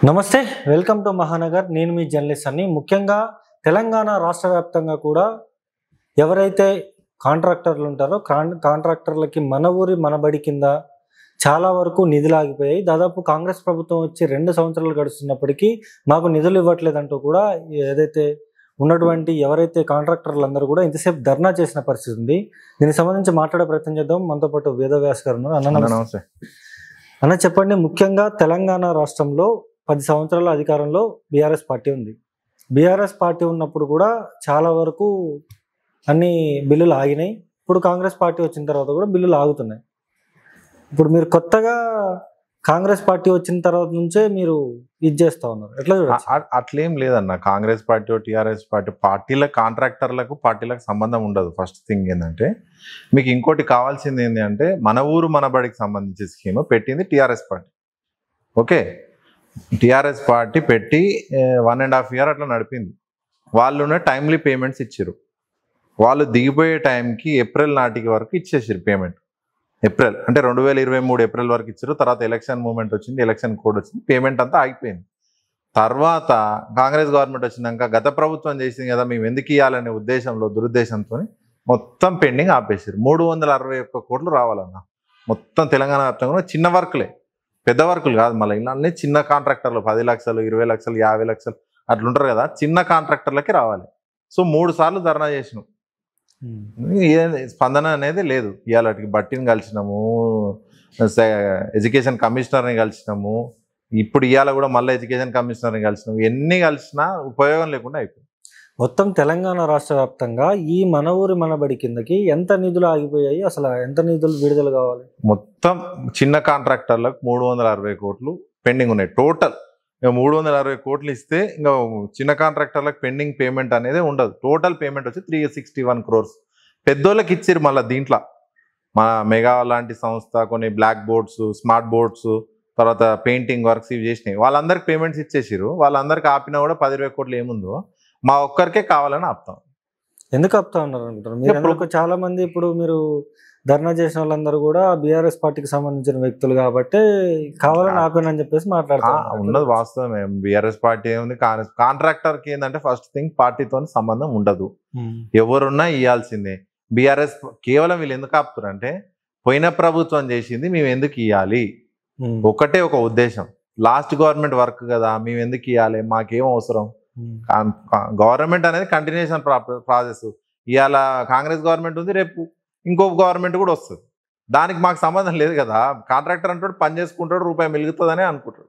నమస్తే, welcome to Mahanagar. నేను మీ journalist అని. ముఖ్యంగా తెలంగాణ రాష్ట్ర వ్యాప్తంగా కూడా ఎవరైతే కాంట్రాక్టర్లు ఉంటారో కాంట్రాక్టర్లకి మన ఊరి మనబడి కింద చాలా వరకు నిధులు ఆగిపోయాయి. దాదాపు కాంగ్రెస్ ప్రభుత్వం వచ్చి 2 సంవత్సరాలు గడుస్తున్నప్పటికీ మాకు నిధులు ఇవ్వట్లేదంటూ కూడా ఏదైతే ఉన్నటువంటి ఎవరైతే కాంట్రాక్టర్లు అందరూ కూడా ఇంతసేపు ధర్నా చేసిన పరిస్థితి ఉంది. దీనికి సంబంధించి మాట్లాడే ప్రయత్నం చేద్దాం. మనతో పాటు వేదవ్యాస్ గారు ఉన్నారు. అన్న నమస్తే. అన్న చెప్పండి, ముఖ్యంగా తెలంగాణ రాష్ట్రంలో 10 సంవత్సరాల అధికారంలో బీఆర్ఎస్ పార్టీ ఉంది. బీఆర్ఎస్ పార్టీ ఉన్నప్పుడు కూడా చాలా వరకు అన్ని బిల్లులు ఆగినాయి. ఇప్పుడు కాంగ్రెస్ పార్టీ వచ్చిన తర్వాత కూడా బిల్లులు ఆగుతున్నాయి. ఇప్పుడు మీరు కొత్తగా కాంగ్రెస్ పార్టీ వచ్చిన తర్వాత నుంచే మీరు ఇది చేస్తా ఉన్నారు. ఎట్లా చూడొచ్చు? అట్లేం లేదన్న. కాంగ్రెస్ పార్టీ టీఆర్ఎస్ పార్టీలకు కాంట్రాక్టర్లకు పార్టీలకు సంబంధం ఉండదు. ఫస్ట్ థింగ్ ఏంటంటే, మీకు ఇంకోటి కావాల్సింది ఏంటి అంటే, మన ఊరు మన బడికి సంబంధించి స్కీమ్ పెట్టింది TRS party. Okay, TRS party పెట్టి 1.5 years అట్లా నడిపింది. వాళ్ళున్న టైమ్లీ పేమెంట్స్ ఇచ్చారు. వాళ్ళు దిగిపోయే టైంకి ఏప్రిల్ నాటికి వరకు ఇచ్చేసారు పేమెంట్. ఏప్రిల్ అంటే 2023 ఏప్రిల్ వరకు ఇచ్చారు. తర్వాత ఎలక్షన్ మూమెంట్ వచ్చింది, ఎలక్షన్ కోడ్ వచ్చింది, పేమెంట్ అంతా ఆగిపోయింది. తర్వాత కాంగ్రెస్ గవర్నమెంట్ వచ్చినాక గత ప్రభుత్వం చేసింది కదా, మేము ఎందుకు ఇవ్వాలనే ఉద్దేశంలో దురుద్దేశంతో మొత్తం పెండింగ్ ఆపేసారు. 361 కోట్లు రావాలన్న. మొత్తం తెలంగాణ వ్యాప్తంగా చిన్న వర్కులే, పెద్ద వర్కులు కాదు. మళ్ళీ ఇలానే చిన్న కాంట్రాక్టర్లు 10 లక్షలు 20 లక్షలు 50 లక్షలు అట్లుంటారు కదా, చిన్న కాంట్రాక్టర్లకి రావాలి. సో 3 సార్లు ధర్నా చేసినాం. స్పందన అనేది లేదు. ఇవాళకి బట్టిని కలిసినాము, ఎడ్యుకేషన్ కమిషనర్ని కలిసినాము, ఇప్పుడు ఇవాళ కూడా మళ్ళీ ఎడ్యుకేషన్ కమిషనర్ని కలిసినాము. ఎన్ని కలిసినా ఉపయోగం లేకుండా అయిపోయింది. మొత్తం తెలంగాణ రాష్ట్ర వ్యాప్తంగా ఈ మన ఊరి మనబడి కిందకి ఎంత నిధులు ఆగిపోయాయి? అసలు ఎంత నిధులు విడుదల కావాలి? మొత్తం చిన్న కాంట్రాక్టర్లకు 360 కోట్లు పెండింగ్ ఉన్నాయి. టోటల్ 360 కోట్లు ఇస్తే ఇంకా చిన్న కాంట్రాక్టర్లకు పెండింగ్ పేమెంట్ అనేది ఉండదు. టోటల్ పేమెంట్ వచ్చి 361 crores. పెద్దోళ్ళకి ఇచ్చారు. మళ్ళీ దీంట్లో మన మెగా లాంటి సంస్థ కొన్ని బ్లాక్ బోర్డ్స్, స్మార్ట్ బోర్డ్స్, తర్వాత పెయింటింగ్ వర్క్స్ ఇవి చేసినాయి. వాళ్ళందరికి పేమెంట్స్ ఇచ్చేసారు. వాళ్ళందరికి ఆపినా కూడా 10-20 కోట్లు ఏముందో మా ఒక్కరికే కావాలని ఆపుతాం. ఎందుకు ఆపుతా ఉన్నారు అంటారు మీరు? చాలా మంది ఇప్పుడు మీరు ధర్నా చేసిన వాళ్ళందరూ కూడా బీఆర్ఎస్ పార్టీకి సంబంధించిన వ్యక్తులు కాబట్టి కావాలని ఆపానని చెప్పేసి మాట్లాడుతున్నారు. ఉన్నది వాస్తవమే. బీఆర్ఎస్ పార్టీ ఏముంది, కాంట్రాక్టర్కి ఏంటంటే ఫస్ట్ థింగ్ పార్టీతో సంబంధం ఉండదు. ఎవరున్నా ఇవ్వాల్సిందే. బీఆర్ఎస్ కేవలం వీళ్ళు ఎందుకు ఆపుతారు అంటే, పోయిన ప్రభుత్వం చేసింది మేము ఎందుకు ఇవ్వాలి, ఒకటే ఒక ఉద్దేశం. లాస్ట్ గవర్నమెంట్ వర్క్ కదా, మేము ఎందుకు ఇవ్వాలి, మాకేం అవసరం. గవర్నమెంట్ అనేది కంటిన్యూషన్ ప్రాసెస్. ఇవాళ కాంగ్రెస్ గవర్నమెంట్ ఉంది, రేపు ఇంకో గవర్నమెంట్ కూడా వస్తుంది. దానికి మాకు సంబంధం లేదు కదా. కాంట్రాక్టర్ అంటాడు, పని చేసుకుంటాడు, రూపాయి మిగులుతుందని అనుకుంటాడు.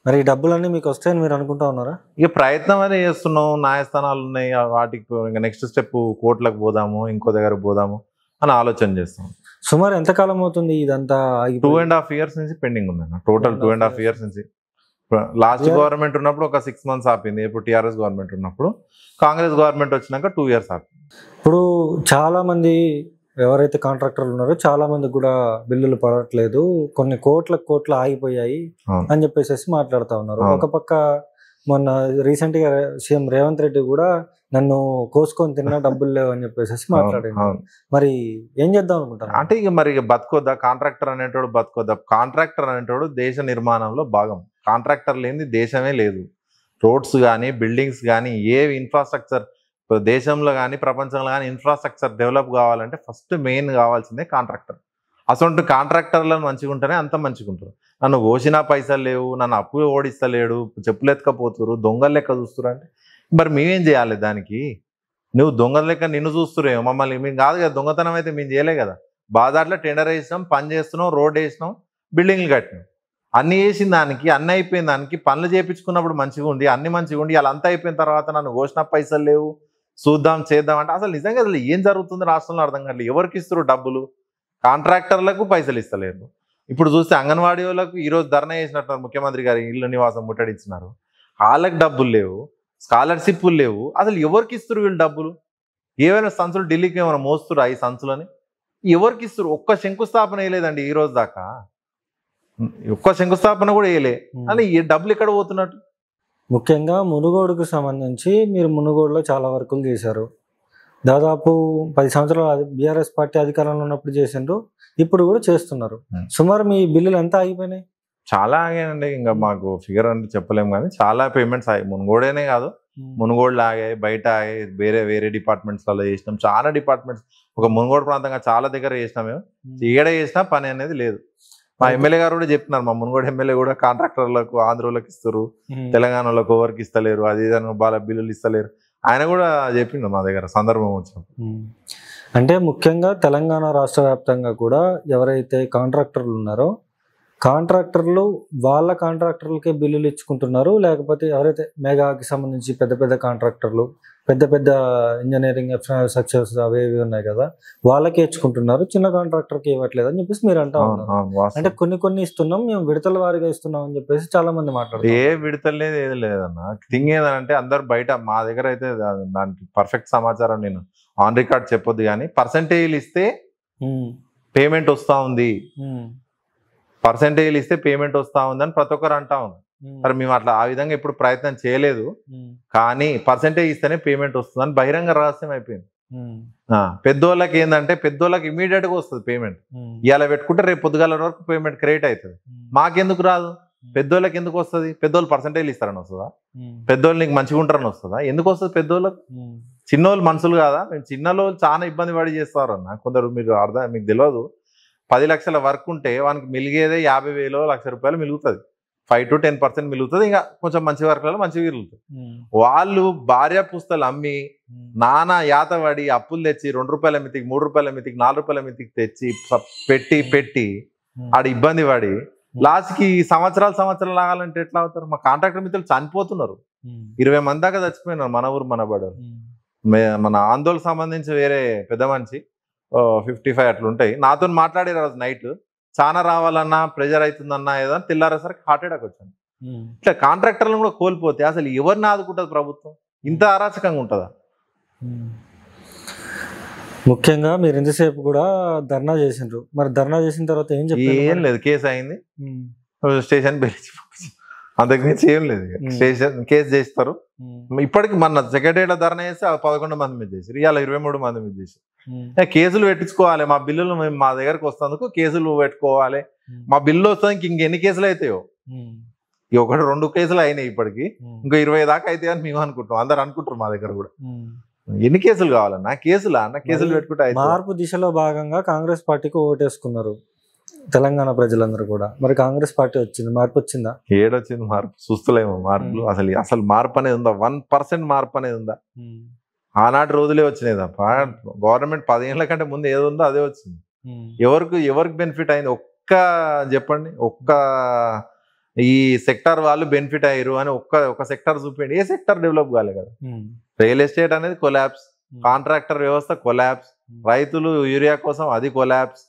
మరి ఈ డబ్బులన్నీ మీకు వస్తాయని మీరు అనుకుంటా ఉన్నారా? ఇక ప్రయత్నం అదే చేస్తున్నాం. న్యాయస్థానాలు ఉన్నాయి, వాటికి ఇంకా నెక్స్ట్ స్టెప్ కోర్టులకు పోదాము, ఇంకో దగ్గరకు పోదాము అని ఆలోచన చేస్తాం. సుమారు ఎంతకాలం అవుతుంది ఇదంతా? 2.5 years నుంచి పెండింగ్ ఉందన్న. టోటల్ 2.5 years నుంచి. లాస్ట్ గవర్నమెంట్ ఉన్నప్పుడు ఒక 6 months ఆపింది. ఇప్పుడు టీఆర్ఎస్ గవర్నమెంట్ ఉన్నప్పుడు, కాంగ్రెస్ గవర్నమెంట్ వచ్చినాక 2 years ఆపింది. ఇప్పుడు చాలా మంది ఎవరైతే కాంట్రాక్టర్లు ఉన్నారో చాలా మందికి కూడా బిల్లులు పడట్లేదు, కొన్ని కోట్లు ఆగిపోయాయి అని చెప్పేసి మాట్లాడుతూ ఉన్నారు. ఒక పక్క మొన్న రీసెంట్ గా సీఎం రేవంత్ రెడ్డి కూడా నన్ను కోసుకొని తిన్నా డబ్బులు లేవు అని చెప్పేసి మాట్లాడారు. మరి ఏం చేద్దాం అనుకుంటారు? అంటే ఇక మరి బతుకోద్దా కాంట్రాక్టర్ అనేటోడు? బతుకోద్దా? కాంట్రాక్టర్ అనేటోడు దేశ నిర్మాణంలో భాగం. కాంట్రాక్టర్ లేని దేశమే లేదు. రోడ్స్ కానీ, బిల్డింగ్స్ కానీ, ఏ ఇన్ఫ్రాస్ట్రక్చర్ దేశంలో కానీ ప్రపంచంలో కానీ ఇన్ఫ్రాస్ట్రక్చర్ డెవలప్ కావాలంటే ఫస్ట్ మెయిన్ కావాల్సిందే కాంట్రాక్టర్. అసలు కాంట్రాక్టర్లను మంచిగా ఉంటేనే అంత మంచిగా ఉంటారు. నన్ను ఓసినా పైసలు లేవు, నన్ను అప్పు ఓడిస్తలేడు, చెప్పులు ఎత్తుకపోతురు, దొంగల లెక్క చూస్తురు అంటే మరి మేమేం చేయాలి దానికి? నువ్వు దొంగల లెక్క నిన్ను చూస్తురేమో, మమ్మల్ని మేము కాదు కదా. దొంగతనం అయితే మేము చేయలే కదా. బాజార్లో టెండర్ వేసినాం, పని చేస్తున్నాం, రోడ్ వేసినాం, బిల్డింగ్లు కట్టినాం. అన్ని వేసిన దానికి, అన్ని అయిపోయిన దానికి, పనులు చేయించుకున్నప్పుడు మంచిగా ఉండి, అన్ని మంచిగా ఉండి, అలా అంతా అయిపోయిన తర్వాత నన్ను ఓసిన పైసలు లేవు, చూద్దాం చేద్దాం అంటే అసలు నిజంగా అసలు ఏం జరుగుతుంది రాష్ట్రంలో అర్థం కావట్లేదు. ఎవరికి ఇస్తారు డబ్బులు? కాంట్రాక్టర్లకు పైసలు ఇస్తలేరు. ఇప్పుడు చూస్తే అంగన్వాడీ వాళ్ళకు ఈరోజు ధర్నా చేసినట్టున్నారు. ముఖ్యమంత్రి గారు ఇల్లు నివాసం ముట్టడించినారు. వాళ్ళకి డబ్బులు లేవు, స్కాలర్షిప్లు లేవు. అసలు ఎవరికి ఇస్తారు వీళ్ళు డబ్బులు? ఏమైనా సంచులు ఢిల్లీకి ఏమైనా మోస్తురా ఈ సంచులని? ఎవరికి ఇస్తారు? ఒక్క శంకుస్థాపన వేయలేదండి ఈ రోజు దాకా. ఒక్క శంకుస్థాపన కూడా వేయలే. అని ఈ డబ్బులు ఎక్కడ పోతున్నట్టు? ముఖ్యంగా మునుగోడుకు సంబంధించి మీరు మునుగోడులో చాలా వర్కులు చేశారు. దాదాపు 10 సంవత్సరాలు బీఆర్ఎస్ పార్టీ అధికారంలో ఉన్నప్పుడు చేసిండ్రు, ఇప్పుడు కూడా చేస్తున్నారు. సుమారు మీ బిల్లులు ఎంత ఆగిపోయినాయి? చాలా ఆగాయండి. ఇంకా మాకు ఫిగర్ అంటే చెప్పలేము కానీ చాలా పేమెంట్స్ ఆగాయి. మునుగోడేనే కాదు, మునుగోడులో ఆగాయి, బయట ఆగాయి, వేరే డిపార్ట్మెంట్స్లలో చేసినాం. చాలా డిపార్ట్మెంట్స్ ఒక మునుగోడు ప్రాంతంగా చాలా దగ్గర చేసినాం. మేము ఈడ చేసినా పని అనేది లేదు. మా ఎమ్మెల్యే గారు కూడా చెప్తున్నారు, మా మునుగోడు ఎమ్మెల్యే కూడా కాంట్రాక్టర్లకు ఆంధ్రోళ్ళకి ఇస్తారు, తెలంగాణలోకి ఎవరికి ఇస్తలేరు, అది బాగా బిల్లులు ఇస్తలేరు. ఆయన కూడా చెప్పిండు మా దగ్గర సందర్భం వచ్చినప్పుడు. అంటే ముఖ్యంగా తెలంగాణ రాష్ట్ర వ్యాప్తంగా కూడా ఎవరైతే కాంట్రాక్టర్లు ఉన్నారో కాంట్రాక్టర్లు వాళ్ళ కాంట్రాక్టర్లకే బిల్లులు ఇచ్చుకుంటున్నారు, లేకపోతే ఎవరైతే మెగాకి సంబంధించి పెద్ద కాంట్రాక్టర్లు పెద్ద ఇంజనీరింగ్ స్ట్రక్చర్స్ అవి ఉన్నాయి కదా వాళ్ళకే ఇచ్చుకుంటున్నారు, చిన్న కాంట్రాక్టర్కి ఇవ్వట్లేదు అని చెప్పేసి మీరు అంటా ఉన్నారు. అంటే కొన్ని ఇస్తున్నాం, మేము విడతల వారిగా ఇస్తున్నాం అని చెప్పేసి చాలా మంది మాట్లాడుతారు. ఏ విడతలు లేదు, ఏది లేదన్న. థింగ్ ఏదంటే అందరు బయట, మా దగ్గర అయితే దానికి పర్ఫెక్ట్ సమాచారం నేను ఆన్ రికార్డ్ చెప్పొద్దు కానీ పర్సంటేజ్లు ఇస్తే పేమెంట్ వస్తా ఉంది, పర్సంటేజ్లు ఇస్తే పేమెంట్ వస్తా ఉంది అని ప్రతి ఒక్కరు అంటా ఉంది. మరి మేము అట్లా ఆ విధంగా ఇప్పుడు ప్రయత్నం చేయలేదు, కానీ పర్సంటేజ్ ఇస్తేనే పేమెంట్ వస్తుంది అని బహిరంగ రహస్యం అయిపోయింది. పెద్దోళ్ళకి ఏంటంటే పెద్దోళ్ళకి ఇమీడియట్ గా వస్తుంది పేమెంట్. ఇవాళ పెట్టుకుంటే రేపు పొద్దుగాల వరకు పేమెంట్ క్రియేట్ అవుతుంది. మాకెందుకు రాదు? పెద్దోళ్ళకి ఎందుకు వస్తుంది? పెద్దోళ్ళు పర్సంటేజ్ ఇస్తారని వస్తుందా? పెద్దోళ్ళు నీకు మంచిగా ఉంటారని వస్తుందా? ఎందుకు వస్తుంది పెద్దోళ్ళకి? చిన్నోళ్ళు మనుషులు కాదా? చిన్నోళ్ళు చాలా ఇబ్బంది పడి చేస్తారు అన్న. కొందరు మీకు మీకు తెలియదు, 10 లక్షల వర్క్ ఉంటే వానికి మిలిగేదే 50,000 1,00,000 మిలుగుతుంది, 5 to 10% మిలుగుతుంది. ఇంకా కొంచెం మంచి వర్క్లలో మంచిగా మిలుగుతుంది. వాళ్ళు భార్య పుస్తలు అమ్మి నానా యాత పడి అప్పులు తెచ్చి 2 రూపాయల మితికి 3 రూపాయల మితికి 4 రూపాయల మితికి తెచ్చి పెట్టి ఆడ ఇబ్బంది పడి లాస్ట్కి సంవత్సరాలు లాగాలంటే ఎట్లా అవుతారు? మా కాంట్రాక్టర్ మిత్రులు చనిపోతున్నారు, 20 మంది దాకా చచ్చిపోయినారు మన ఊరు మన బడ. మన ఆందోళనకు సంబంధించి వేరే పెద్ద మనిషి 55 అట్లుంటాయి, నాతో మాట్లాడే రోజు నైట్ చాలా రావాలన్నా ప్రెజర్ అవుతుందన్నా ఏదో తెల్లారేసరికి హార్ట్ అటాక్ వచ్చాను. ఇట్లా కాంట్రాక్టర్లను కూడా కోల్పోతే అసలు ఎవరిని ఆదుకుంటుంది ప్రభుత్వం? ఇంత అరాచకంగా ఉంటుందా? ముఖ్యంగా మీరు ఇంతసేపు కూడా ధర్నా చేసిండ్రు, మరి ధర్నా చేసిన తర్వాత ఏం చెప్పారు? ఏం లేదు, కేసు అయింది, స్టేషన్ పిలిచి అంతకుమించి ఏం లేదు. స్టేషన్ కేసు చేస్తారు. ఇప్పటికి మన సెక్రటరీలో ధర్నా చేస్తే 11 మంది మీద చేశారు, ఇవాళ 23 మంది మీద చేశారు. కేసులు పెట్టించుకోవాలి, మా బిల్లులు మా దగ్గరకు వస్తేందుకు కేసులు పెట్టుకోవాలి. మా బిల్లు వస్తుంది ఇంకెన్ని కేసులు అవుతాయో, 1-2 కేసులు అయినాయి ఇప్పటికి, ఇంకో 20 దాకా అవుతాయి అని మేము అనుకుంటాం, అందరు అనుకుంటారు మా దగ్గర కూడా. ఎన్ని కేసులు కావాలన్నా? కేసులా అన్న? కేసులు పెట్టుకుంటే మార్పు దిశలో భాగంగా కాంగ్రెస్ పార్టీకి ఓటేసుకున్నారు తెలంగాణ ప్రజలందరూ కూడా. మరి కాంగ్రెస్ పార్టీ వచ్చింది, మార్పు వచ్చిందా? ఏడొచ్చింది మార్పు? చూస్తలేమో మార్పులు. అసలు మార్పు అనేది ఉందా? 1% మార్పు అనేది ఉందా? ఆనాటి రోజులే వచ్చినాయి తప్ప గవర్నమెంట్ 10 ఏళ్ల కంటే ముందు ఏదో ఉందో అదే వచ్చింది. ఎవరికి బెనిఫిట్ అయింది? చెప్పండి, ఈ సెక్టార్ వాళ్ళు బెనిఫిట్ అయ్యారు అని ఒక్క సెక్టార్ చూపించండి. ఏ సెక్టార్ డెవలప్ కాలే కదా? రియల్ ఎస్టేట్ అనేది కొలాప్స్, కాంట్రాక్టర్ వ్యవస్థ కొలాప్స్, రైతులు యూరియా కోసం అది కొలాప్స్,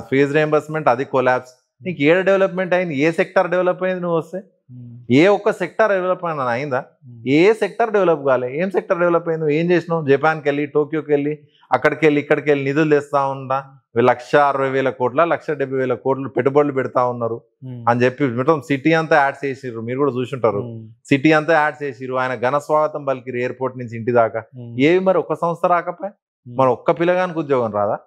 ఫీజు రియంబర్స్మెంట్ అది కొలాప్స్. నీకు ఏడ డెవలప్మెంట్ అయింది? ఏ సెక్టార్ డెవలప్ అయింది? నువ్వు వస్తే ఏ ఒక్క సెక్టార్ డెవలప్ అయిందా? ఏ సెక్టార్ డెవలప్ కాలే. ఏం సెక్టార్ డెవలప్ అయింది? నువ్వు ఏం చేసినావు? జపాన్కి వెళ్ళి, టోక్యోకి వెళ్ళి, అక్కడికి వెళ్ళి ఇక్కడికి వెళ్ళి నిధులు తెస్తా ఉంటా, 1,60,000 కోట్ల 1,70,000 కోట్లు పెట్టుబడులు పెడతా ఉన్నారు అని చెప్పి మొత్తం సిటీ అంతా యాడ్ చేసిర్రు. మీరు కూడా చూసుంటారు, సిటీ అంతా యాడ్ చేసిర్రు. ఆయన ఘన స్వాగతం పలికిరు ఎయిర్పోర్ట్ నుంచి ఇంటి దాకా. ఏవి మరి ఒక్క సంస్థ రాకపోయా? మరి ఒక్క పిల్లగానికి ఉద్యోగం రాదా?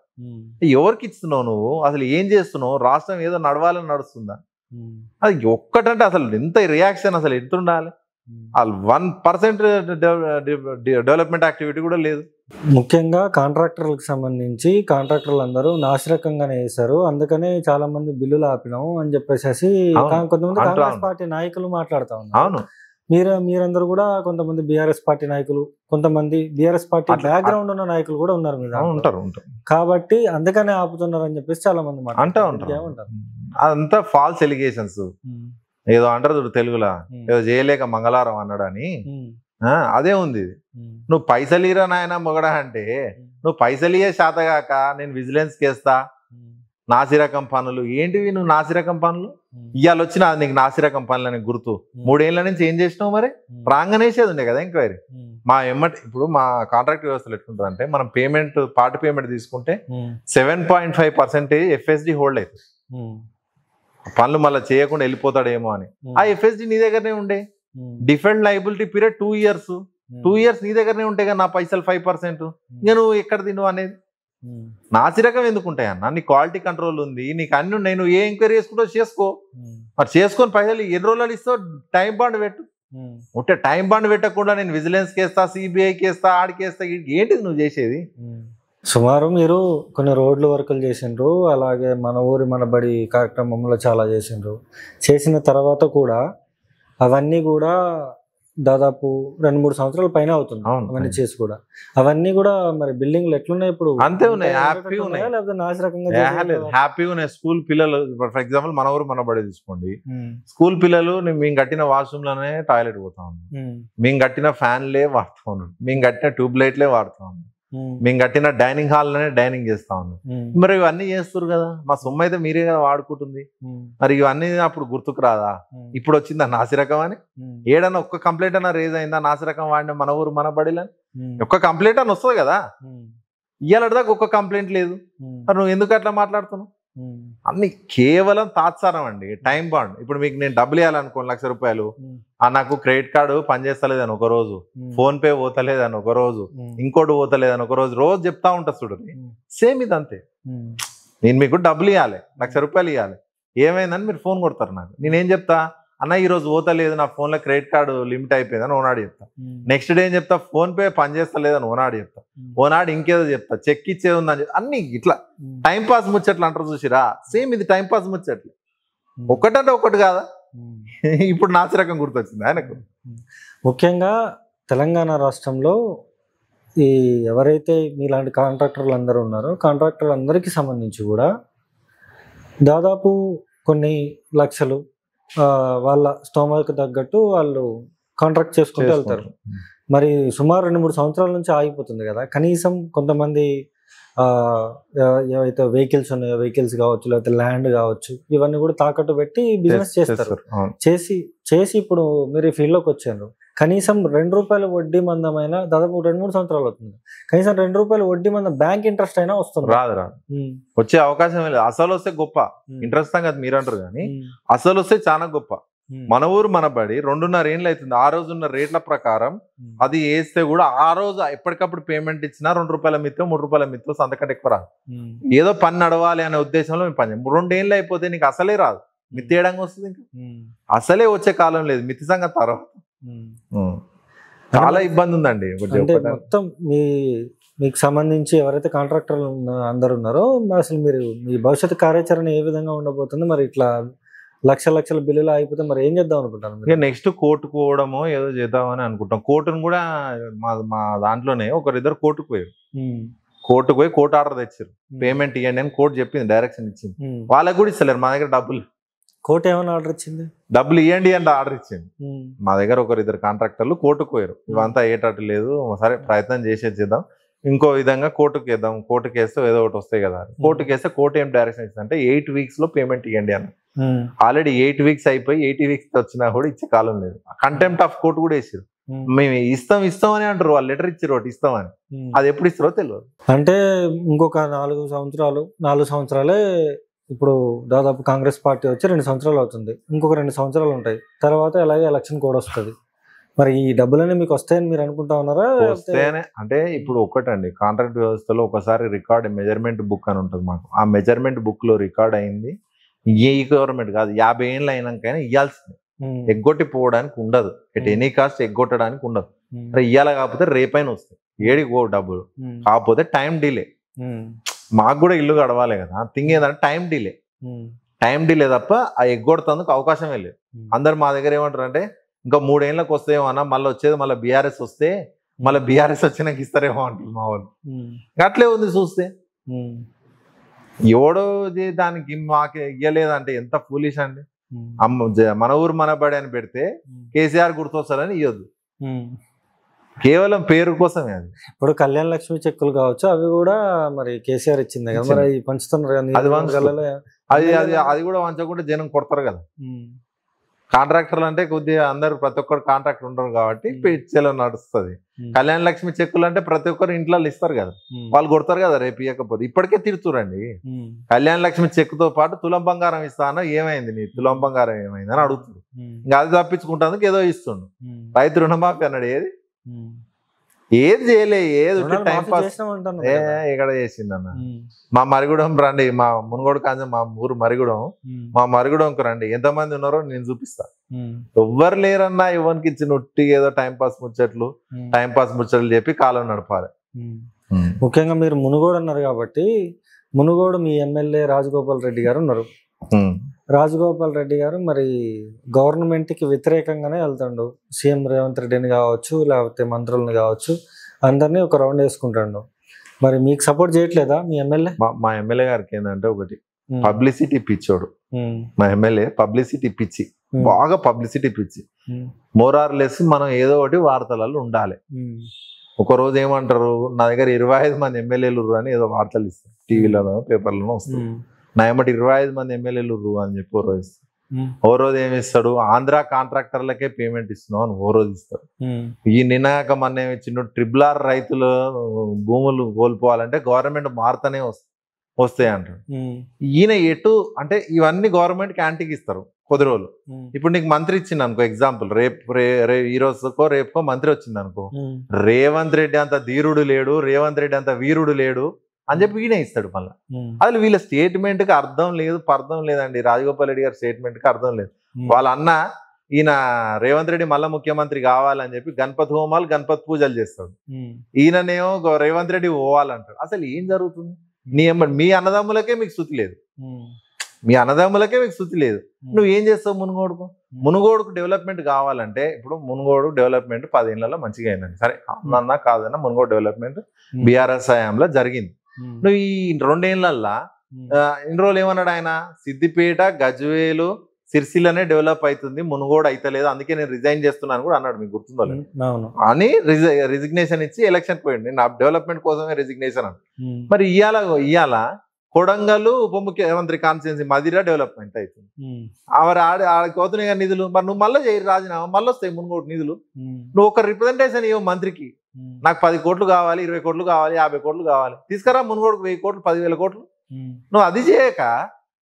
ఎవరికి ఇస్తున్నావు నువ్వు? అసలు ఏం చేస్తున్నావు? రాష్ట్రం ఏదో నడవాలని నడుస్తుందా? అది ఒక్కటంటే అసలు ఎంత రియాక్షన్, అసలు ఎంత ఉండాలి? 1% డెవలప్మెంట్ యాక్టివిటీ కూడా లేదు. ముఖ్యంగా కాంట్రాక్టర్లకు సంబంధించి కాంట్రాక్టర్లు అందరూ నాశరకంగానే చేశారు, అందుకనే చాలా మంది బిల్లులు ఆపినాము అని చెప్పేసి కొంతమంది కాంగ్రెస్ పార్టీ నాయకులు మాట్లాడుతా ఉన్నారు. అవును, మీరందరూ కూడా కొంతమంది బీఆర్ఎస్ పార్టీ నాయకులు, కొంతమంది బీఆర్ఎస్ పార్టీ బ్యాక్గ్రౌండ్ ఉన్న నాయకులు కూడా ఉన్నారు మీద ఉంటారు. కాబట్టి అందుకనే ఆపుతున్నారు అని చెప్పేసి చాలా మంది అంటా ఉంటారు. అదంతా ఫాల్స్ ఎలిగేషన్స్. ఏదో అంటారు చూడు తెలుగులో, ఏదో చేయలేక మంగళవారం అన్నాడని, అదే ఉంది. నువ్వు పైసలు ఇరా నాయన మొగడా అంటే, నువ్వు పైసలు ఇయ్యే శాతగాక నేను విజిలెన్స్ కేస్తా, నాసిరకం పనులు ఏంటివి? నువ్వు నాసిరకం పనులు ఇవాళ వచ్చిన నీకు నాసిరకం పనులు అని గుర్తు. 3 ఏళ్ల నుంచి ఏం చేసినావు? మరి రాంగనేసేది ఉండే కదా ఎంక్వైరీ. ఇప్పుడు మా కాంట్రాక్ట్ వ్యవస్థలు ఎట్లుంటుంది అంటే, మనం పేమెంట్ పార్ట్ పేమెంట్ తీసుకుంటే 7.5% FSD హోల్డ్ అవుతుంది. పనులు మళ్ళీ చేయకుండా వెళ్ళిపోతాడేమో అని. ఆ FSD నీ దగ్గరనే ఉండే. డిఫెల్ట్ లైబిలిటీ పీరియడ్ 2 years నీ దగ్గరనే ఉంటే కదా నా పైసలు 5%. ఇంకా నువ్వు ఎక్కడ తిను అనేది నాసిరకం ఎందుకు ఉంటాయి అన్న? నీ క్వాలిటీ కంట్రోల్ ఉంది, నీకు అన్ని ఉన్నాయి, నువ్వు ఏ ఎంక్వైరీ చేసుకుంటావు చేసుకో. మరి చేసుకొని పైసలు ఎన్ని రోజులు ఇస్తావు? టైం బాండ్ పెట్టు. ఉంటే టైం బాండ్ పెట్టకుండా నేను విజిలెన్స్కి వేస్తా, సిబిఐకి వేస్తా, ఆడికి వేస్తా, ఏంటిది నువ్వు చేసేది? సుమారు మీరు కొన్ని రోడ్లు వర్కులు చేసిండ్రు, అలాగే మన ఊరి మన బడి కార్యక్రమంలో చాలా చేసిండ్రు. చేసిన తర్వాత కూడా అవన్నీ కూడా దాదాపు 2-3 సంవత్సరాల పైన అవుతుంది అవన్నీ చేసి కూడా. అవన్నీ కూడా మరి బిల్డింగ్లు ఎట్లున్నాయి ఇప్పుడు? అంతే ఉన్నాయి, హ్యాపీ ఉన్నాయి, లేకపోతే నాసిరకంగా హ్యాపీగా ఉన్నాయి. స్కూల్ పిల్లలు ఫర్ ఎగ్జాంపుల్ మన ఊరు మన బడి తీసుకోండి. స్కూల్ పిల్లలు మేము కట్టిన వాష్రూమ్ లోనే టాయిలెట్ పోతా ఉన్నాం, మేము కట్టిన ఫ్యాన్లే వాడుతా ఉన్నాం, మేము కట్టిన ట్యూబ్ లైట్లే వాడుతా ఉన్నాం, మేము కట్టిన డైనింగ్ హాల్ లోనే డైనింగ్ చేస్తా ఉన్నాం. మరి ఇవన్నీ చేస్తారు కదా, మా సొమ్ము అయితే మీరే కదా వాడుకుంటుంది. మరి ఇవన్నీ అప్పుడు గుర్తుకు రాదా? ఇప్పుడు వచ్చిందా నాసిరకం అని? ఏడన్నా ఒక్క కంప్లైంట్ అన్నా రేజ్ అయిందా నాసిరకం వాడిన మన ఊరు మన బడిలని? ఒక్క కంప్లైంట్ అని వస్తుంది కదా, ఇవాళ దాకా ఒక్క కంప్లైంట్ లేదు. మరి నువ్వు ఎందుకు అట్లా మాట్లాడుతున్నావు? అన్ని కేవలం తాత్సారం అండి, టైం బాండ్. ఇప్పుడు మీకు నేను డబ్బులు ఇవ్వాలనుకోండి ₹1,00,000, నాకు క్రెడిట్ కార్డు పనిచేస్తలేదని ఒక రోజు, ఫోన్ పే పోతలేదని ఒక రోజు, ఇంకోటి పోతలేదని ఒక రోజు, రోజు చెప్తా ఉంటా చూడండి. సేమ్ ఇది అంతే. నేను మీకు డబ్బులు ఇవ్వాలి, ₹1,00,000 ఇవ్వాలి, ఏమైందని మీరు ఫోన్ కొడతారు నాకు. నేనేం చెప్తా? అన్న ఈరోజు పోతలేదు, నా ఫోన్లో క్రెడిట్ కార్డు లిమిట్ అయిపోయిందని ఓనాడు చెప్తా. నెక్స్ట్ డే ఏం చెప్తా? ఫోన్ పే పనిచేస్తలేదని ఓనాడు చెప్తా. ఓనాడు ఇంకేదో చెప్తా, చెక్ ఇచ్చేది ఉందని చెప్తా. అన్ని ఇట్లా టైం పాస్ ముచ్చట్లు అంటారు చూసిరా, సేమ్ ఇది టైం పాస్ ముచ్చట్లు. ఒకటంటే ఒకటి కాదా? ఇప్పుడు నాసిరకం గుర్తొచ్చింది ఆయనకు. ముఖ్యంగా తెలంగాణ రాష్ట్రంలో ఈ ఎవరైతే మీలాంటి కాంట్రాక్టర్లు అందరూ ఉన్నారో, కాంట్రాక్టర్లు అందరికీ సంబంధించి కూడా దాదాపు కొన్ని లక్షలు వాళ్ళ స్తోమతకు తగ్గట్టు వాళ్ళు కాంట్రాక్ట్ చేసుకుంటూ వెళ్తారు. మరి సుమారు 2-3 సంవత్సరాల నుంచి ఆగిపోతుంది కదా. కనీసం కొంతమంది ఏవైతే వెహికల్స్ ఉన్నాయో, వెహికల్స్ కావచ్చు, లేకపోతే ల్యాండ్ కావచ్చు, ఇవన్నీ కూడా తాకట్టు పెట్టి బిజినెస్ చేస్తారు. చేసి ఇప్పుడు మీరు ఈ ఫీల్డ్లోకి వచ్చారు. కనీసం ₹2 వడ్డీ మందమైన దాదాపు 2-3 సంవత్సరాలు అవుతుంది. కనీసం ₹2 వడ్డీ మందం బ్యాంక్ ఇంట్రెస్ట్ అయినా వస్తుంది. రాదు వచ్చే అవకాశం లేదు. అసలు వస్తే గొప్ప, ఇంట్రెస్ట్ కదా మీరు అంటారు, కానీ అసలు వస్తే చాలా గొప్ప. మన ఊరు మన బడి 2.5 ఏళ్ళు అవుతుంది. ఆ రోజు ఉన్న రేట్ల ప్రకారం అది వేస్తే కూడా ఆ రోజు ఎప్పటికప్పుడు పేమెంట్ ఇచ్చినా ₹2 మిత్తో ₹3 మిత్తో అంతకంటే ఎక్కువ రాదు. ఏదో పని నడవాలి అనే ఉద్దేశంలో మేము పని 2 ఏళ్ళు అయిపోతే నీకు అసలే రాదు, మిత్తి వేయడానికి వస్తుంది. ఇంకా అసలే వచ్చే కాలం లేదు, మిత్తి సంగతి తర్వాత చాలా ఇబ్బంది ఉందండి. మొత్తం మీకు సంబంధించి ఎవరైతే కాంట్రాక్టర్లు అందరు ఉన్నారో, అసలు మీరు మీ భవిష్యత్తు కార్యాచరణ ఏ విధంగా ఉండబోతుంది? మరి ఇట్లా లక్షల బిల్లులు అయిపోతే మరి ఏం చేద్దాం అనుకుంటాను? ఇక నెక్స్ట్ కోర్టుకు పోవడమో ఏదో చేద్దామని అనుకుంటాం. కోర్టును కూడా మా దాంట్లోనే ఒకరిద్దరు కోర్టుకు పోయారు. కోర్టుకు పోయి కోర్టు ఆర్డర్ తెచ్చారు, పేమెంట్ ఇవ్వండి అని కోర్టు చెప్పింది, డైరెక్షన్ ఇచ్చింది. వాళ్ళకి కూడా ఇస్తలేరు మా దగ్గర డబ్బులు. కోర్టు ఏమైనా ఆర్డర్ ఇచ్చింది? డబ్బులు ఇవ్వండి అని ఆర్డర్ ఇచ్చింది. మా దగ్గర ఒకరిద్దరు కాంట్రాక్టర్లు కోర్టుకు పోయారు. ఇవంతా అయ్యేటట్టు లేదు, సరే ప్రయత్నం చేద్దాం, ఇంకో విధంగా కోర్టుకు వేద్దాం, కోర్టుకు వేస్తే ఏదో ఒకటి వస్తాయి కదా. కోర్టుకు వేస్తే కోర్టు ఏం డైరెక్షన్ ఇచ్చింది అంటే 8 weeks లో పేమెంట్ ఇవ్వండి అని. ఆల్రెడీ 8 weeks అయిపోయి 80 weeks వచ్చినా కూడా ఇచ్చే కాలం లేదు. కంటెంప్ట్ ఆఫ్ కోర్టు కూడా వేసారు. మేము ఇస్తాం అని అంటారు, వాళ్ళు లెటర్ ఇచ్చారు ఒకటి ఇస్తామని, అది ఎప్పుడు ఇస్తారో తెలియదు. అంటే ఇంకొక 4 సంవత్సరాలే ఇప్పుడు దాదాపు కాంగ్రెస్ పార్టీ వచ్చి 2 సంవత్సరాలు అవుతుంది. ఇంకొక 2 సంవత్సరాలు ఉంటాయి, తర్వాత ఎలాగే ఎలక్షన్ కూడా వస్తుంది. మరి ఈ డబ్బులన్నీ మీకు వస్తాయని మీరు అనుకుంటా ఉన్నారా? వస్తాయనే అంటే ఇప్పుడు ఒకటండి, కాంట్రాక్ట్ వ్యవస్థలో ఒకసారి రికార్డ్ మెజర్మెంట్ బుక్ అని ఉంటుంది మాకు. ఆ మెజర్మెంట్ బుక్ లో రికార్డ్ అయింది ఏ గవర్నమెంట్ కాదు, 50 ఏళ్ళు అయినాకైనా ఇవ్వాల్సిందే. ఎగ్గొట్టి పోవడానికి ఉండదు, ఎట్ ఎనీ కాస్ట్ ఎగ్గొట్టడానికి ఉండదు. ఇవ్వాల కాకపోతే రేపైనా వస్తాయి, ఏడికి పో డబ్బులు. కాకపోతే టైం డిలే. మాకు కూడా ఇల్లు గడవాలి కదా. థింగ్ ఏంటంటే టైం డిలే తప్ప ఆ ఎగ్గొడుతందుకు అవకాశమే లేదు. అందరు మా దగ్గర ఏమంటారు అంటే ఇంకా 3 ఏళ్ళకి వస్తేమో అన్న, మళ్ళీ వచ్చేది మళ్ళీ బీఆర్ఎస్ వస్తే, మళ్ళీ బీఆర్ఎస్ వచ్చినాక ఇస్తారేమో అంటారు మా వాళ్ళు. అట్లే ఉంది చూస్తే. ఎవడో దానికి మాకు ఇయ్యలేదంటే ఎంత ఫూలిష్ అండి. మన ఊరు మన బడి అని పెడితే కేసీఆర్ గుర్తొస్తారని ఇవ్వద్దు, కేవలం పేరు కోసమే. అది ఇప్పుడు కళ్యాణ లక్ష్మి చెక్కులు కావచ్చు, అవి కూడా మరి కేసీఆర్ ఇచ్చింది కదా, మరి పంచుతున్నారు కదా. అది కూడా వంచకుండా జనం కొడతారు కదా. కాంట్రాక్టర్లు అంటే కొద్దిగా అందరు ప్రతి ఒక్కరు కాంట్రాక్టర్ ఉండరు కాబట్టి పిచ్చలో నడుస్తుంది. కళ్యాణ లక్ష్మి చెక్కులు అంటే ప్రతి ఒక్కరు ఇంట్లో ఇస్తారు కదా, వాళ్ళు కొడతారు కదా రేపు ఇవ్వకపోతే. ఇప్పటికే తిరుతురండి. కళ్యాణ లక్ష్మి చెక్కుతో పాటు తులం బంగారం ఇస్తానో, ఏమైంది నీ తులం బంగారం ఏమైంది అని అడుగుతుంది. ఇంకా అది తప్పించుకుంటానికి ఏదో ఇస్తుండు. రైతు రుణమాఫీ అన్నాడు, ఏది ఏది చేయలే, ఏది రుణాలు టైం మాఫీ పాస్. చేసినామంటాను ఎక్కడ చేసిందన్న. మా మరిగూడెం రండి, మా మునుగోడు కాంజ, మా ఊరు మరిగూడెం, మా మరిగూడెంకు రండి, ఎంతమంది ఉన్నారో నేను చూపిస్తా. ఎవ్వరు లేరన్నా, ఎవరికి ఇచ్చిన ఉట్టి ఏదో టైం పాస్ ముచ్చట్లు చెప్పి కాలం నడపాలి. ముఖ్యంగా మీరు మునుగోడు అన్నారు కాబట్టి, మునుగోడు మీ ఎమ్మెల్యే రాజగోపాల్ రెడ్డి గారు ఉన్నారు. రాజగోపాల్ రెడ్డి గారు మరి గవర్నమెంట్ కి వ్యతిరేకంగానే వెళ్తాడు. సీఎం రేవంత్ రెడ్డిని కావచ్చు, లేకపోతే మంత్రులను కావచ్చు, అందరినీ ఒక రౌండ్ వేసుకుంటాడు. మరి మీకు సపోర్ట్ చేయట్లేదా మీ ఎమ్మెల్యే? మా ఎమ్మెల్యే గారికి ఏంటంటే ఒకటి పబ్లిసిటీ పిచ్చోడు. మా ఎమ్మెల్యే పబ్లిసిటీ పిచ్చి, బాగా పబ్లిసిటీ పిచ్చి. మోరార్లెస్ మనం ఏదో ఒకటి వార్తలలో ఉండాలి. ఒక రోజు ఏమంటారు, నా దగ్గర 25 మంది ఎమ్మెల్యేలు అని ఏదో వార్తలు ఇస్తారు, టీవీలలో పేపర్లలో వస్తారు. నా ఏమంటే 25 మంది ఎమ్మెల్యేలు అని చెప్పి ఓ రోజు ఇస్తారు. ఓ రోజు ఏమి ఇస్తాడు, ఆంధ్ర కాంట్రాక్టర్లకే పేమెంట్ ఇస్తున్నావు అని ఓ రోజు ఇస్తాడు. ఈ నినాక మన ఏమిచ్చిండు, ట్రిబుల్ రైతులు భూములు కోల్పోవాలంటే గవర్నమెంట్ మారుతూనే వస్తాయి అంటాడు. ఈయన ఎటు అంటే ఇవన్నీ గవర్నమెంట్ క్యాంటీకి ఇస్తారు కొద్ది రోజులు. ఇప్పుడు నీకు మంత్రి ఇచ్చింది అనుకో, ఎగ్జాంపుల్ రేపు ఈ రోజుకో రేపుకో మంత్రి వచ్చింది అనుకో, రేవంత్ రెడ్డి అంత ధీరుడు లేడు, రేవంత్ రెడ్డి అంత వీరుడు లేడు అని చెప్పి ఈయన ఇస్తాడు. మళ్ళీ అసలు వీళ్ళ స్టేట్మెంట్ కి అర్థం లేదు, పర్థం లేదండి. రాజగోపాల్ రెడ్డి గారి స్టేట్మెంట్ కి అర్థం లేదు. వాళ్ళ అన్న ఈయన రేవంత్ రెడ్డి మళ్ళా ముఖ్యమంత్రి కావాలని చెప్పి గణపతి హోమాలు, గణపతి పూజలు చేస్తాడు. ఈయననేమో రేవంత్ రెడ్డి పోవాలంటాడు. అసలు ఏం జరుగుతుంది? మీ అన్నదమ్ములకే మీకు శృతి లేదు, మీ అన్నదమ్ములకే మీకు శృతి లేదు. నువ్వు ఏం చేస్తావు మునుగోడుకు డెవలప్మెంట్ కావాలంటే, ఇప్పుడు మునుగోడు డెవలప్మెంట్ 10 ఏళ్లలో మంచిగా అయిందండి. సరే అన్నా కాదన్నా, మునుగోడు డెవలప్మెంట్ బీఆర్ఎస్ హయాంలో జరిగింది. నువ్వు ఈ 2 ఏళ్లల్లా ఇన్ని రోజులు ఏమన్నాడు ఆయన, సిద్దిపేట, గజ్వేలు, సిరిసిల్లనే డెవలప్ అవుతుంది, మునుగోడు అయితలేదు, అందుకే నేను రిజైన్ చేస్తున్నాను కూడా అన్నాడు. మీకు గుర్తుందో అని రిజిగ్నేషన్ ఇచ్చి ఎలక్షన్ పోయింది. నేను ఆ డెవలప్మెంట్ కోసమే రిజిగ్నేషన్ అని. మరి ఇవాళ కొడంగల్ ఉప ముఖ్యమంత్రి కాన్స్టిట్యున్సీ మదిరా డెవలప్మెంట్ అవుతుంది. ఆడికి పోతున్నాయి కదా నిధులు. మరి నువ్వు మళ్ళీ చేయి రాజీనామా, మళ్ళీ వస్తాయి మునుగోడు నిధులు. నువ్వు ఒక రిప్రజెంటేషన్ ఇవ్వ మంత్రికి, నాకు 10 కోట్లు కావాలి, 20 కోట్లు కావాలి, 50 కోట్లు కావాలి, తీసుకురా మునుగోడుకు 1000 కోట్లు, 10,000 కోట్లు. నువ్వు అది చేయక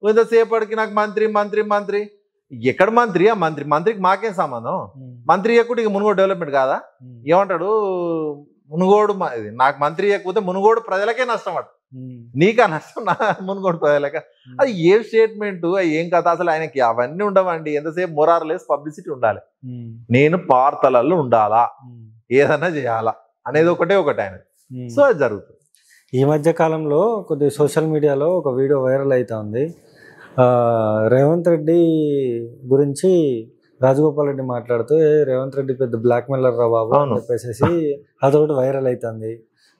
ఎంతసేపటికి నాకు మంత్రి మంత్రి మంత్రి. ఎక్కడ మంత్రి? ఆ మంత్రికి మాకేం సంబంధం? మంత్రి ఇవ్వకుండా ఇక మునుగోడు డెవలప్మెంట్ కాదా? ఏమంటాడు, మునుగోడు నాకు మంత్రి ఇవ్వకపోతే మునుగోడు ప్రజలకే నష్టం అట, నీకా నష్టం నా మునుగోడు ప్రజలక. అది ఏం స్టేట్మెంట్, ఏం కథ అసలు? ఆయనకి అవన్నీ ఉండవండి. ఎంతసేపు మొరార్లెస్ పబ్లిసిటీ ఉండాలి, నేను వార్తలలో ఉండాలా, ఏదన్నా చేయాలా అనేది ఒకటే ఆయన. సో అది జరుగుతుంది. ఈ మధ్య కాలంలో కొద్ది సోషల్ మీడియాలో ఒక వీడియో వైరల్ అవుతా ఉంది. రేవంత్ రెడ్డి గురించి రాజగోపాల్ రెడ్డి మాట్లాడుతూ, రేవంత్ రెడ్డి పెద్ద బ్లాక్ మెయిలర్ రా బాబు అని చెప్పేసి అదొకటి వైరల్ అవుతుంది.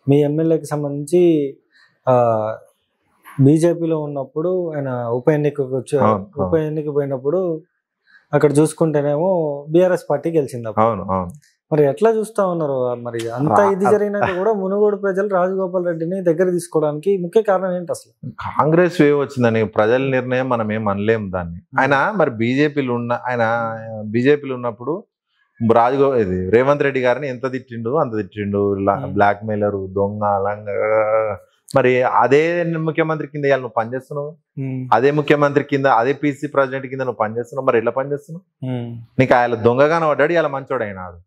మీ ఎమ్మెల్యేకి సంబంధించి బీజేపీలో ఉన్నప్పుడు ఆయన ఉప ఎన్నిక పోయినప్పుడు అక్కడ చూసుకుంటేనేమో బీఆర్ఎస్ పార్టీ గెలిచింది. మరి ఎట్లా చూస్తా ఉన్నారు? మరి అంత ఇది జరిగినాక కూడా మునుగోడు ప్రజలు రాజగోపాల్ రెడ్డిని దగ్గర తీసుకోవడానికి ముఖ్య కారణం ఏంటి అసలు? కాంగ్రెస్ వేవ్ వచ్చిందని ప్రజల నిర్ణయం, మనం ఏం అనలేము దాన్ని. ఆయన మరి బీజేపీలో ఉన్నప్పుడు రేవంత్ రెడ్డి గారిని ఎంత తిట్టిండు అంత తిట్టిండు, బ్లాక్ మెయిలరు, దొంగ, లంగ. మరి అదే ముఖ్యమంత్రి కింద ఇవాళ నువ్వు పనిచేస్తున్నావు, అదే ముఖ్యమంత్రి కింద, అదే పీసీ ప్రెసిడెంట్ కింద నువ్వు పనిచేస్తున్నావు. మరి ఎట్లా పనిచేస్తున్నావు? నీకు ఆయన దొంగగానే పడ్డాడు, ఇలా మంచోడు అయినాడు.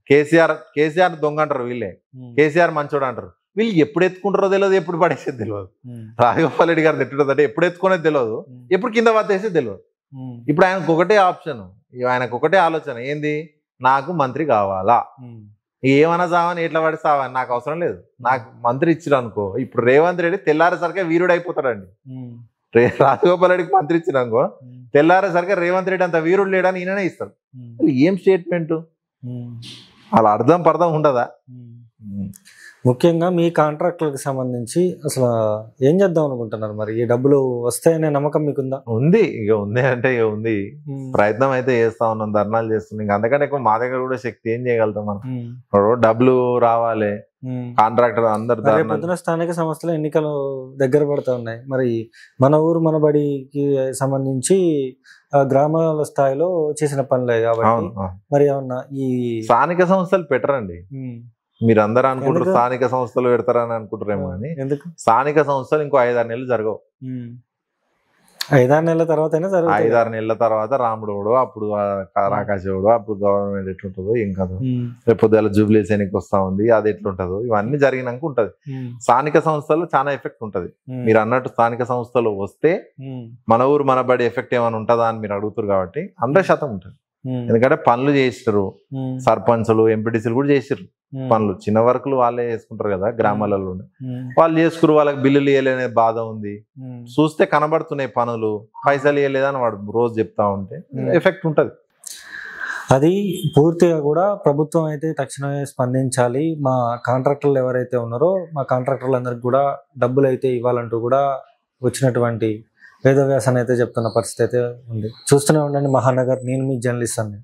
కేసీఆర్ దొంగ అంటారు వీళ్ళే, కేసీఆర్ మంచోడు అంటారు. వీళ్ళు ఎప్పుడు ఎత్తుకుంటారో తెలియదు, ఎప్పుడు పడేసేది తెలియదు. రాజగోపాల్ రెడ్డి గారు తిట్టడం అంటే ఎప్పుడు ఎత్తుకునేది తెలియదు, ఎప్పుడు కింద పట్టేసేది తెలియదు. ఇప్పుడు ఆయనకు ఒకటే ఆప్షన్, ఆయనకు ఒకటే ఆలోచన ఏంది, నాకు మంత్రి కావాలా, ఏమన్నా సావని ఎట్లా పడి సావని నాకు అవసరం లేదు, నాకు మంత్రి ఇచ్చిరు అనుకో. ఇప్పుడు రేవంత్ రెడ్డి తెల్లారేసరికే వీరుడు అయిపోతాడండి. రాజగోపాల్ రెడ్డికి మంత్రి ఇచ్చిరు అనుకో, తెల్లారేసరికే రేవంత్ రెడ్డి అంత వీరుడు లేడని ఈయననే ఇస్తాడు. ఏం స్టేట్మెంట్? అలా అర్థం పర్థం ఉండదా? ముఖ్యంగా మీ కాంట్రాక్టులకు సంబంధించి అసలు ఏం చేద్దాం అనుకుంటున్నారు? మరి ఈ డబ్బులు వస్తాయనే నమ్మకం మీకుందా? ఉంది, ఉంది అంటే ఉంది. ప్రయత్నం అయితే చేస్తా ఉన్నాం, ధర్నాలు చేస్తున్నాం. ఇంకా అందుకంటే ఎక్కువ మా దగ్గర కూడా శక్తి ఏం చేయగలుగుతాం మనం? డబ్బులు రావాలి, కాంట్రాక్టర్ అందరు. స్థానిక సంస్థల ఎన్నికలు దగ్గర పడుతూ ఉన్నాయి. మరి మన ఊరు మన బడికి సంబంధించి గ్రామాల స్థాయిలో చేసిన పనులే కాబట్టి మరి ఏమన్నా ఈ స్థానిక సంస్థలు పెట్టరండి. మీరు అందరూ అనుకుంటారు స్థానిక సంస్థలు పెడతారని అనుకుంటారేమో, కానీ స్థానిక సంస్థలు ఇంకో 5-6 నెలలు జరగవు. 5-6 నెలల తర్వాత అయినా జరుగుతుంది. 5-6 నెలల తర్వాత రాముడు అప్పుడు రాకాశవుడు అప్పుడు గవర్నమెంట్ ఎట్లుంటుందో ఏం కాదు, రేపు పొద్దుల జూబ్లీస్ ఎన్నిక వస్తా ఉంది అది ఎట్లుంటుందో ఇవన్నీ జరిగినాక ఉంటది. స్థానిక సంస్థలు చాలా ఎఫెక్ట్ ఉంటది. మీరు అన్నట్టు స్థానిక సంస్థలు వస్తే మన ఊరు మన బడి ఎఫెక్ట్ ఏమైనా ఉంటుందా అని మీరు అడుగుతారు కాబట్టి 100% ఉంటుంది. ఎందుకంటే పనులు చేస్తారు, సర్పంచులు ఎంపీటీసీలు కూడా చేసారు పనులు, చిన్న వర్కులు వాళ్ళే చేసుకుంటారు కదా గ్రామాలలో, వాళ్ళు చేసుకురు, వాళ్ళకి బిల్లులు ఇవ్వలేనే బాధ ఉంది. చూస్తే కనబడుతున్నాయి పనులు, పైసలు ఇవ్వలేదని వాడు రోజు చెప్తా ఉంటే ఎఫెక్ట్ ఉంటది. అది పూర్తిగా కూడా ప్రభుత్వం అయితే తక్షణమే స్పందించాలి. మా కాంట్రాక్టర్లు ఎవరైతే ఉన్నారో మా కాంట్రాక్టర్లందరికీ కూడా డబ్బులు అయితే ఇవ్వాలంటూ కూడా వచ్చినటువంటి వేదవ్యాసాన్ని అయితే చెప్తున్న పరిస్థితి అయితే ఉంది. చూస్తూనే ఉండండి మహానగర్. నేను మీ జర్నలిస్ట్ అన్ని.